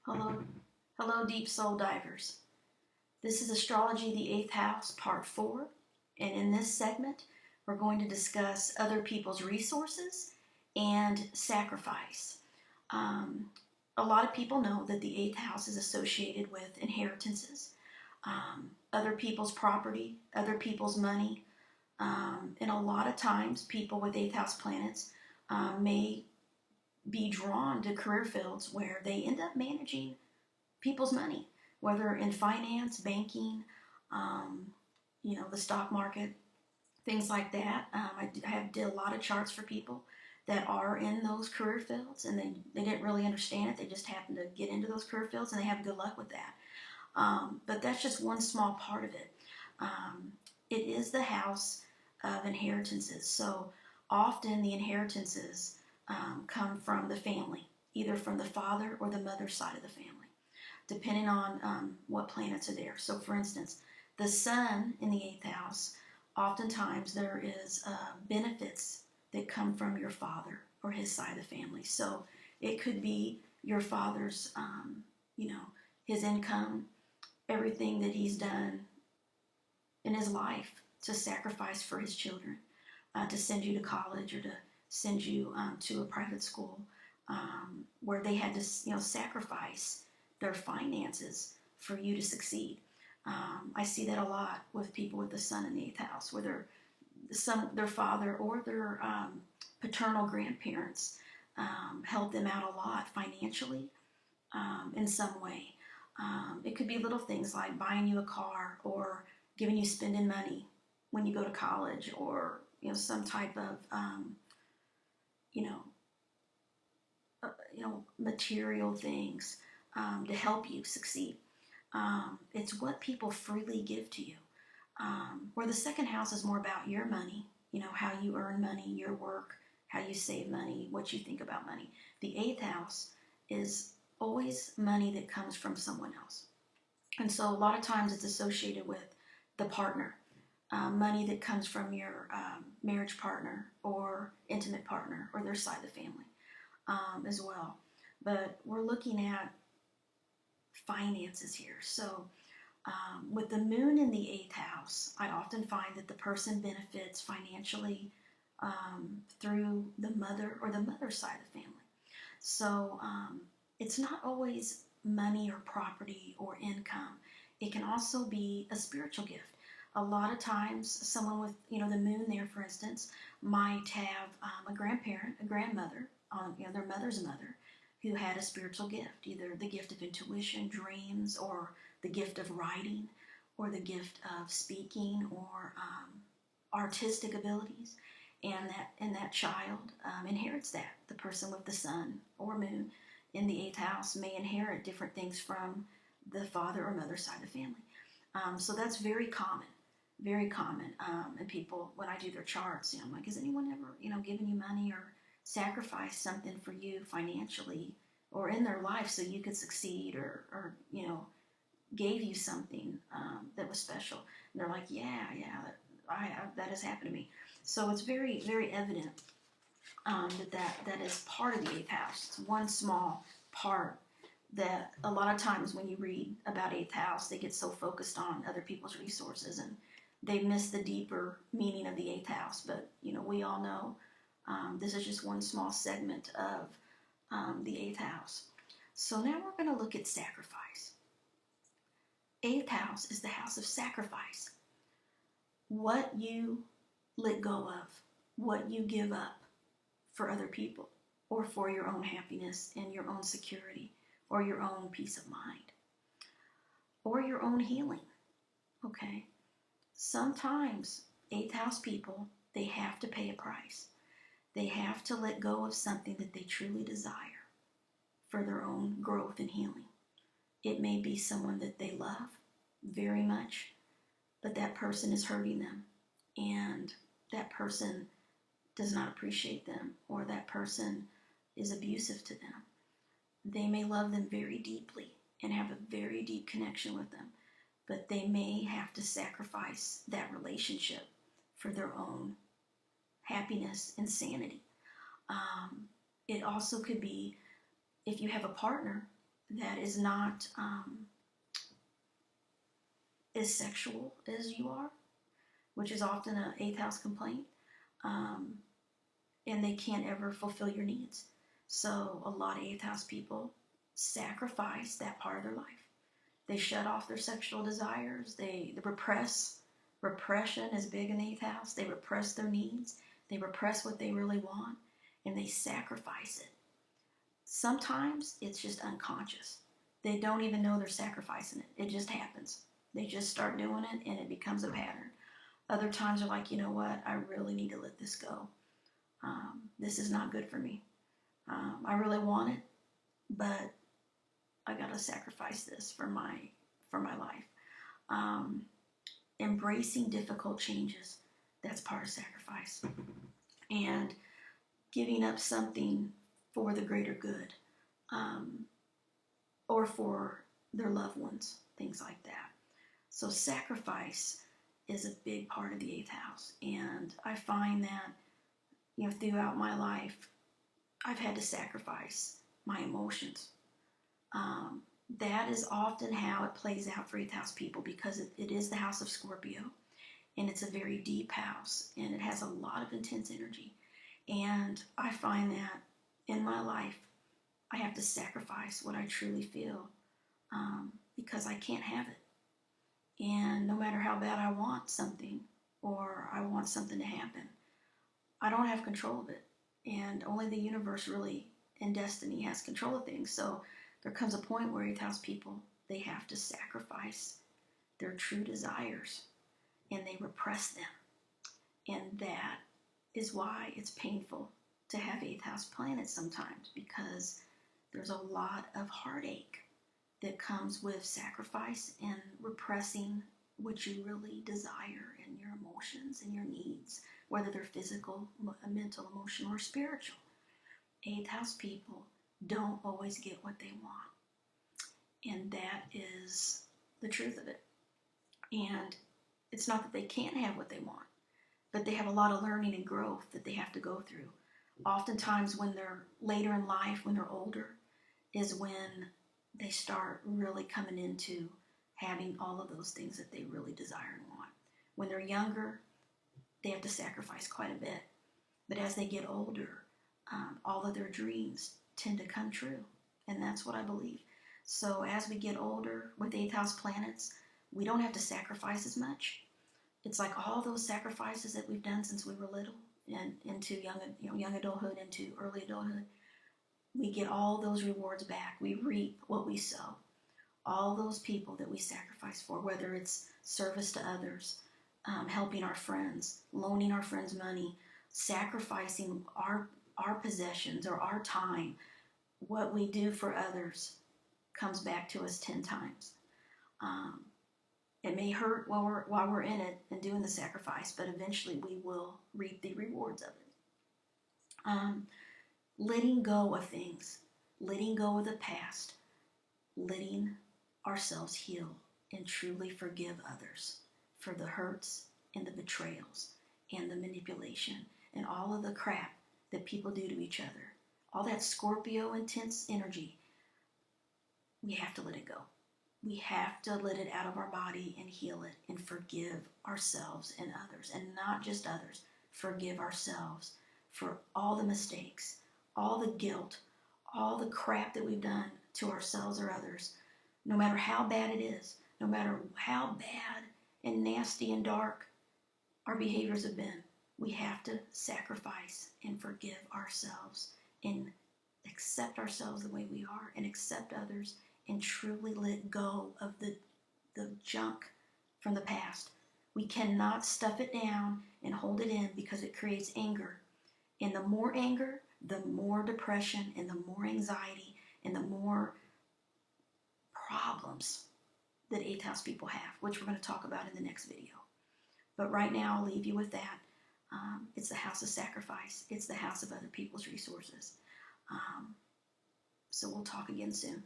Hello, hello, deep soul divers. This is Astrology, the Eighth House, Part 4. And in this segment, we're going to discuss other people's resources and sacrifice. A lot of people know that the Eighth House is associated with inheritances, other people's property, other people's money. And a lot of times, people with Eighth House planets may be drawn to career fields where they end up managing people's money, whether in finance, banking, um, the stock market, things like that. I did a lot of charts for people that are in those career fields, and they didn't really understand it. They just happened to get into those career fields, and they have good luck with that. But that's just one small part of it. It is the house of inheritances. So often the inheritances come from the family, either from the father or the mother side of the family, depending on what planets are there. So, for instance, the sun in the eighth house, oftentimes there is benefits that come from your father or his side of the family. So it could be your father's, his income, everything that he's done in his life to sacrifice for his children, to send you to college or to send you to a private school, where they had to, sacrifice their finances for you to succeed. I see that a lot with people with the sun in the eighth house, where their father or their paternal grandparents helped them out a lot financially in some way. It could be little things like buying you a car or giving you spending money when you go to college, or some type of you know material things to help you succeed. It's what people freely give to you. Where the second house is more about your money, how you earn money, your work, how you save money, what you think about money. The eighth house is always money that comes from someone else. And so a lot of times it's associated with the partner, money that comes from your marriage partner or intimate partner or their side of the family as well. But we're looking at finances here. So with the moon in the eighth house, I often find that the person benefits financially through the mother or the mother's side of the family. So it's not always money or property or income. It can also be a spiritual gift. A lot of times, someone with the moon there, for instance, might have a grandparent, a grandmother, their mother's mother, who had a spiritual gift, either the gift of intuition, dreams, or the gift of writing, or the gift of speaking, or artistic abilities, and that child inherits that. The person with the sun or moon in the eighth house may inherit different things from the father or mother side of the family. So that's very common, very common. And people, when I do their charts, I'm like, has anyone ever, given you money or sacrificed something for you financially or in their life so you could succeed, or gave you something that was special? And they're like, yeah, that has happened to me. So it's very, very evident that is part of the eighth house. It's one small part that a lot of times when you read about eighth house, they get so focused on other people's resources and they miss the deeper meaning of the eighth house. But we all know this is just one small segment of the eighth house. So now we're going to look at sacrifice. Eighth house is the house of sacrifice. What you let go of, what you give up for other people, or for your own happiness and your own security, or your own peace of mind, or your own healing. Okay? Sometimes eighth house people, they have to pay a price. They have to let go of something that they truly desire for their own growth and healing. It may be someone that they love very much, but that person is hurting them, and that person does not appreciate them, or that person is abusive to them. They may love them very deeply and have a very deep connection with them, but they may have to sacrifice that relationship for their own happiness and sanity. It also could be if you have a partner that is not as sexual as you are, which is often an eighth house complaint, um, and they can't ever fulfill your needs. So a lot of eighth house people sacrifice that part of their life. They shut off their sexual desires. They repress. Repression is big in the eighth house. They repress their needs. They repress what they really want, and they sacrifice it. Sometimes it's just unconscious. They don't even know they're sacrificing it. It just happens. They just start doing it, and it becomes a pattern. Other times they're like, you know what? I really need to let this go. This is not good for me. I really want it, but I gotta sacrifice this for my life. Um, Embracing difficult changes, that's part of sacrifice, and giving up something for the greater good, um, or for their loved ones, things like that. So sacrifice is a big part of the eighth house, and I find that throughout my life, I've had to sacrifice my emotions. Um, that is often how it plays out for eighth house people, because it is the house of Scorpio, and it's a very deep house, and it has a lot of intense energy. And I find that in my life, I have to sacrifice what I truly feel, because I can't have it. And no matter how bad I want something, or I want something to happen, I don't have control of it. And only the universe really, and destiny, has control of things. So there comes a point where eighth house people, they have to sacrifice their true desires, and they repress them. And that is why it's painful to have eighth house planets sometimes, because there's a lot of heartache that comes with sacrifice and repressing what you really desire, and your emotions and your needs, whether they're physical, mental, emotional, or spiritual. Eighth house people don't always get what they want, and that is the truth of it. And it's not that they can't have what they want, but they have a lot of learning and growth that they have to go through. Oftentimes when they're later in life, when they're older, is when they start really coming into having all of those things that they really desire and want. When they're younger, they have to sacrifice quite a bit. But as they get older, all of their dreams tend to come true. And that's what I believe. So as we get older with eighth house planets, we don't have to sacrifice as much. It's like all those sacrifices that we've done since we were little and into young adulthood, into early adulthood, we get all those rewards back. We reap what we sow. All those people that we sacrifice for, whether it's service to others, helping our friends, loaning our friends money, sacrificing our possessions or our time, what we do for others comes back to us 10 times. It may hurt while we're in it and doing the sacrifice, but eventually we will reap the rewards of it. Letting go of things, letting go of the past, letting ourselves heal and truly forgive others for the hurts and the betrayals and the manipulation and all of the crap that people do to each other. All that Scorpio intense energy, we have to let it go. We have to let it out of our body and heal it and forgive ourselves and others, and not just others. Forgive ourselves for all the mistakes, all the guilt, all the crap that we've done to ourselves or others. No matter how bad it is, no matter how bad and nasty and dark our behaviors have been, we have to sacrifice and forgive ourselves and accept ourselves the way we are, and accept others, and truly let go of the junk from the past. We cannot stuff it down and hold it in, because it creates anger. And the more anger, the more depression, and the more anxiety, and the more problems that eighth house people have, which we're going to talk about in the next video. But right now, I'll leave you with that. It's the house of sacrifice. It's the house of other people's resources. So we'll talk again soon.